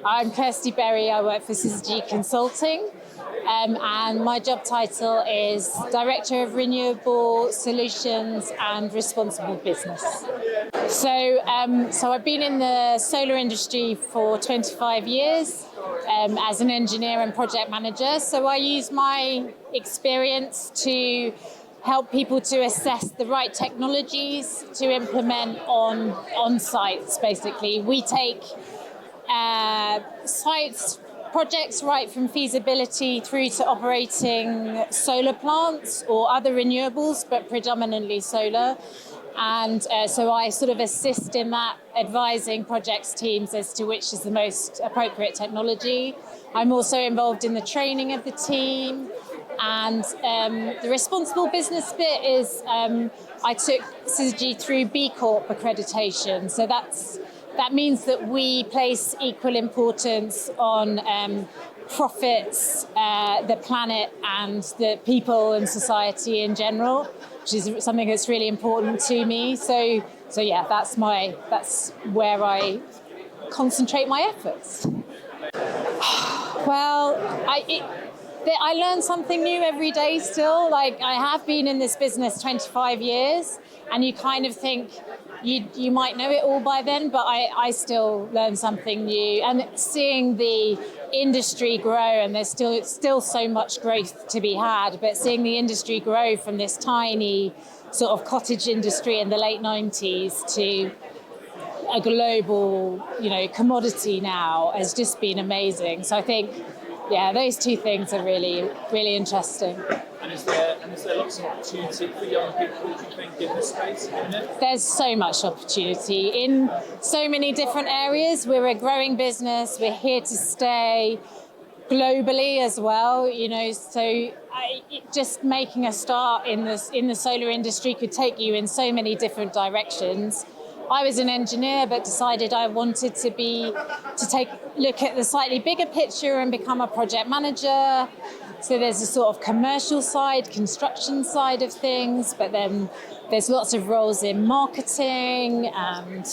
I'm Kirsty Berry. I work for Syzygy Consulting, and my job title is Director of Renewable Solutions and Responsible Business. So I've been in the solar industry for 25 years as an engineer and project manager. So I use my experience to help people to assess the right technologies to implement on sites. Basically, we take sites projects right from feasibility through to operating solar plants or other renewables, but predominantly solar. And so I sort of assist in that, advising projects teams as to which is the most appropriate technology. I'm also involved in the training of the team. And the responsible business bit is I took Syzygy through B Corp accreditation. So that means that we place equal importance on profits, the planet, and the people and society in general, which is something that's really important to me. So yeah, that's where I concentrate my efforts. Well, I learn something new every day still. Like, I have been in this business 25 years, and you kind of think you might know it all by then, but I still learn something new. And seeing the industry grow, and there's still so much growth to be had, but seeing the industry grow from this tiny sort of cottage industry in the late 90s to a global, commodity now has just been amazing. So I think, yeah, those two things are really, really interesting. And is there lots of opportunity for young people, do you think, in this space? There's so much opportunity in so many different areas. We're a growing business. We're here to stay globally as well. So just making a start in the solar industry could take you in so many different directions. I was an engineer, but decided I wanted to look at the slightly bigger picture and become a project manager. So there's a sort of commercial side, construction side of things, but then there's lots of roles in marketing and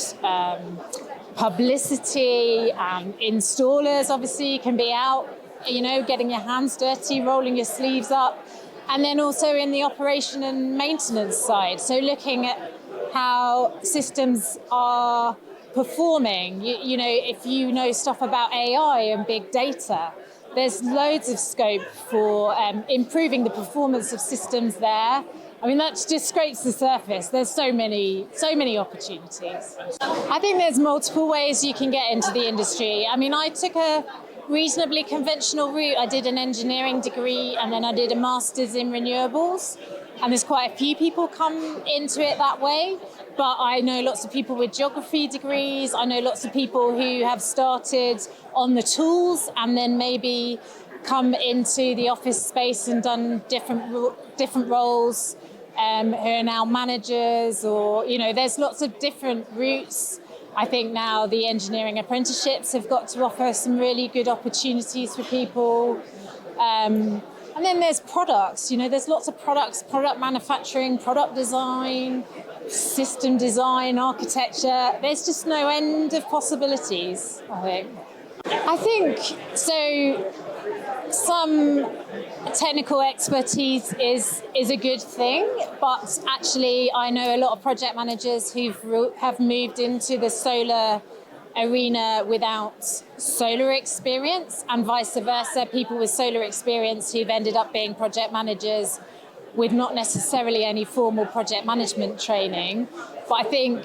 publicity. Installers obviously can be out, getting your hands dirty, rolling your sleeves up. And then also in the operation and maintenance side. So looking at how systems are performing. If you know stuff about AI and big data, there's loads of scope for improving the performance of systems there. I mean, that just scrapes the surface. There's so many opportunities. I think there's multiple ways you can get into the industry. I mean, I took a reasonably conventional route. I did an engineering degree, and then I did a master's in renewables. And there's quite a few people come into it that way. But I know lots of people with geography degrees. I know lots of people who have started on the tools and then maybe come into the office space and done different roles, who are now managers, or, there's lots of different routes. I think now the engineering apprenticeships have got to offer some really good opportunities for people. And then there's products, there's lots of products, product manufacturing, product design, system design, architecture. There's just no end of possibilities, I think so. Some technical expertise is a good thing, but actually I know a lot of project managers who have moved into the solar arena without solar experience, and vice versa, people with solar experience who've ended up being project managers with not necessarily any formal project management training. But I think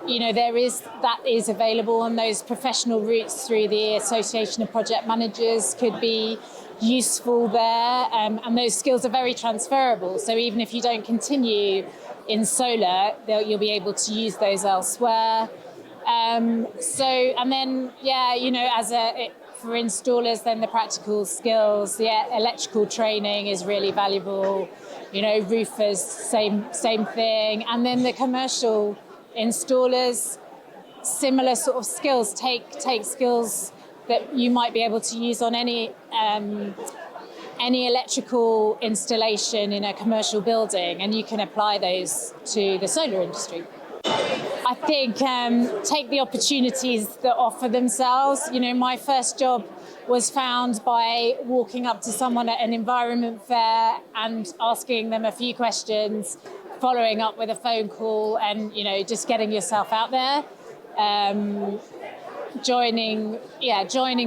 that is available, and those professional routes through the Association of Project Managers could be useful there, and those skills are very transferable. So even if you don't continue in solar, you'll be able to use those elsewhere. For installers, then the practical skills, the electrical training is really valuable. Roofers, same thing. And then the commercial installers, similar sort of skills, take skills that you might be able to use on any electrical installation in a commercial building, and you can apply those to the solar industry. I think take the opportunities that offer themselves. You know, my first job was found by walking up to someone at an environment fair and asking them a few questions, following up with a phone call, and, you know, just getting yourself out there. Joining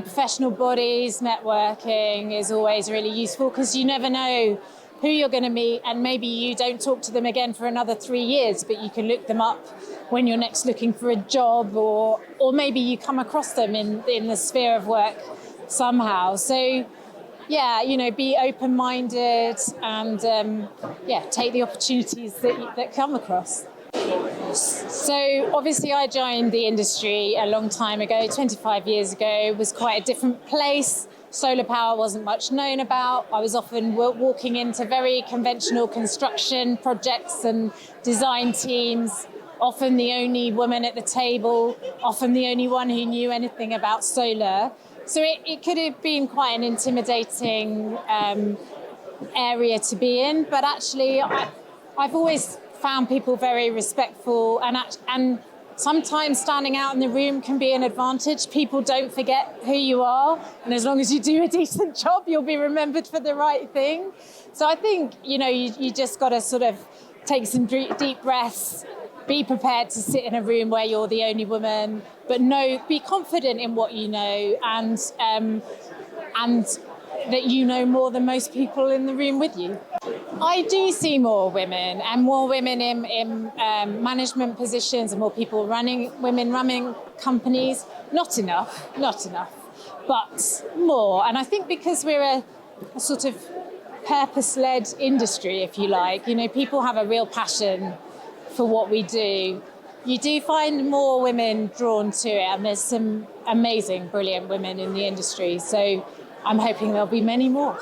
professional bodies, networking is always really useful, because you never know who you're going to meet, and maybe you don't talk to them again for another 3 years, but you can look them up when you're next looking for a job, or maybe you come across them in the sphere of work somehow. So yeah, you know, be open-minded and take the opportunities that come across. So obviously I joined the industry a long time ago, 25 years ago. It was quite a different place. Solar power wasn't much known about. I was often walking into very conventional construction projects and design teams, often the only woman at the table, often the only one who knew anything about solar. So it could have been quite an intimidating area to be in, but actually I've always found people very respectful, and sometimes standing out in the room can be an advantage. People don't forget who you are, and as long as you do a decent job, you'll be remembered for the right thing. So I think, you know, you just got to sort of take some deep breaths, be prepared to sit in a room where you're the only woman, but be confident in what you know, and that you know more than most people in the room with you. I do see more women, and more women in management positions, and more women running companies. Not enough, but more. And I think because we're a sort of purpose-led industry, if you like, you know, people have a real passion for what we do. You do find more women drawn to it, and there's some amazing, brilliant women in the industry. So I'm hoping there'll be many more.